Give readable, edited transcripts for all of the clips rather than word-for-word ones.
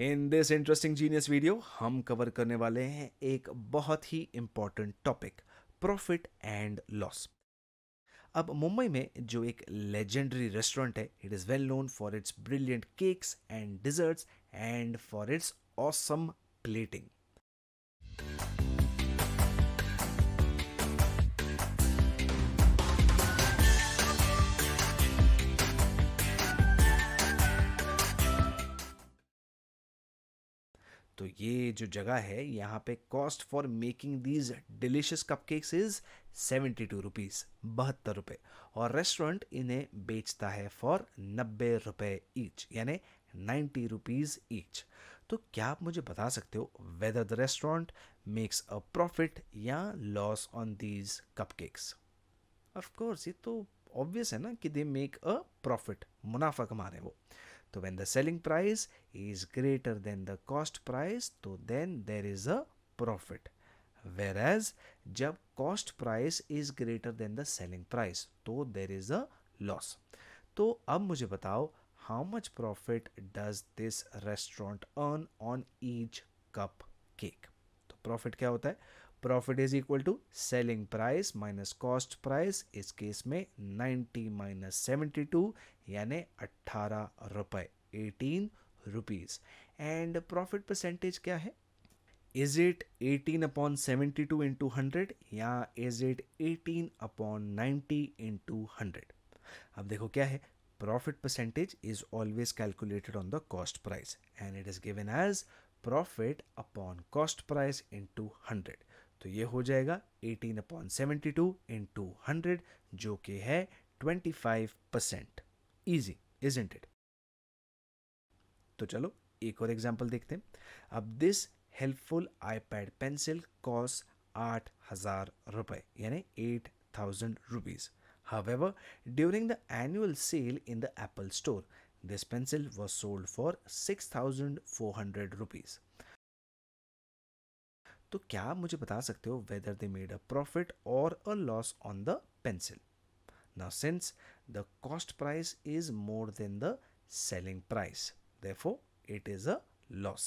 In this interesting genius video हम कवर करने वाले हैं एक बहुत ही important topic, profit and loss. अब मुंबई में जो एक लेजेंडरी रेस्टोरेंट है, it is well known for its brilliant cakes and desserts and for its awesome plating. तो ये जो जगह है, यहाँ पे cost for making these delicious cupcakes is 72 rupees, 72 रुपये। और रेस्टोरेंट इन्हें बेचता है फॉर 90 रुपये ईच, यानी 90 रुपीज़ ईच। तो क्या आप मुझे बता सकते हो whether the restaurant makes a profit या loss on these cupcakes? Of course, ये तो ऑब्वियस है ना कि दे मेक अ प्रॉफिट, मुनाफा कमा रहे हैं वो। तो when the selling price is greater than the cost price, तो then there is a profit. Whereas जब cost price is greater than the selling price, तो there is a loss. तो अब मुझे बताओ, how much profit does this restaurant earn on each cup cake? तो profit क्या होता है? Profit is equal to selling price minus cost price, इस केस में 90 minus 72 यानी 18 रुपए, 18 रुपीज। एंड प्रॉफिट परसेंटेज क्या है? इज इट 18/72 इंटू 100 या इज इट 18/90 इंटू 100? अब देखो क्या है, profit percentage is always calculated on the cost price and it is given as profit upon cost price into 100। तो ये हो जाएगा 18/72 इंटू 100, जो कि है 25%। Easy, isn't it? तो चलो एक और एग्जांपल देखते हैं। अब this helpful iPad pencil cost 8,000 रुपए, यानी 8,000 rupees. However, during the annual sale in the Apple store, this pencil was sold for 6,400 rupees. तो क्या आप मुझे बता सकते हो whether they made a profit or a loss on the pencil? Now, since the cost price is more than the selling price, therefore it is a loss.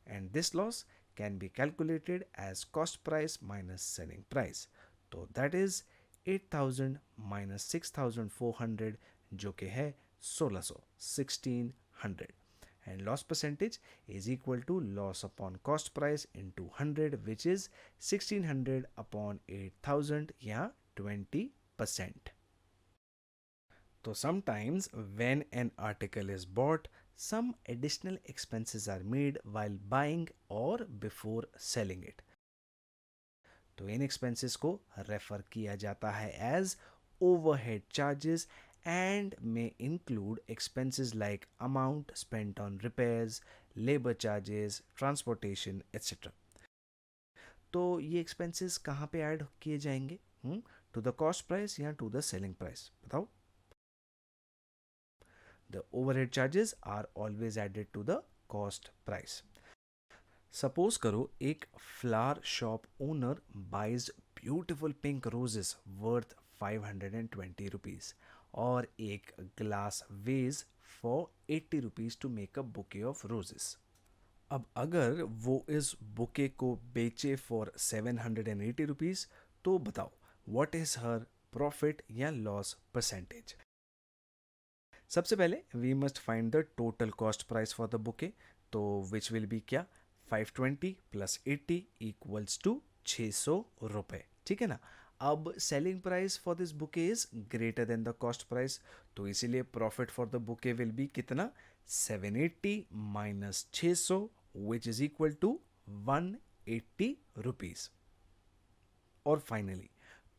And this loss can be calculated as cost price minus selling price. So that is 8,000 minus 6,400, जो कि है 1600, 1600. And loss percentage is equal to loss upon cost price into 100, which is 1600 upon 8,000 या 20%. So sometimes when an article is bought, some additional expenses are made while buying or before selling it. तो इन expenses को refer किया जाता है as overhead charges and may include expenses like amount spent on repairs, labor charges, transportation, etc. तो ये expenses कहाँ पे add किए जाएंगे? टू द कॉस्ट प्राइस या टू द सेलिंग प्राइस? बताओ। The overhead charges are always added to the cost price. Suppose करो एक flower shop owner buys beautiful pink roses worth 520 rupees और एक glass vase for 80 rupees to make a bouquet of roses. अब अगर वो इस bouquet को बेचे फॉर 780 रुपीज, तो बताओ व्हाट इज हर प्रॉफिट या लॉस परसेंटेज? सबसे पहले we must find the total cost price for the bouquet, तो विच विल बी क्या? 520 प्लस 80 इक्वल्स टू 600 रुपए, ठीक है ना। अब selling price for this bouquet is greater than the cost price, तो इसीलिए profit for the bouquet will be कितना? 780 minus 600, which is equal to 180 rupees. और finally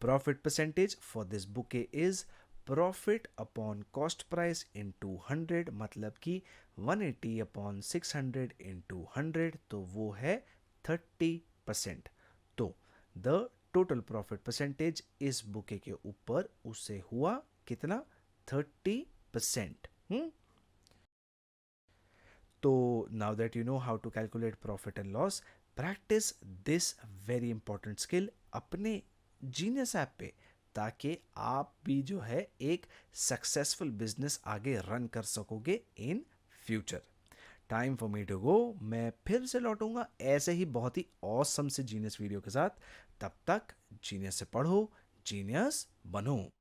profit percentage for this bouquet is profit upon cost price into 100, मतलब कि 180 upon 600 into 100, तो वो है 30%। तो द टोटल प्रॉफिट परसेंटेज इस बुके के ऊपर उससे हुआ कितना? 30%। तो now that you know how to calculate profit and loss, practice this very important skill अपने जीनियस ऐप पे, ताकि आप भी जो है एक सक्सेसफुल बिजनेस आगे रन कर सकोगे in future. Time for me to go. मैं फिर से लौटूंगा ऐसे ही बहुत ही ऑसम से जीनियस वीडियो के साथ। तब तक जीनियस से पढ़ो, जीनियस बनो।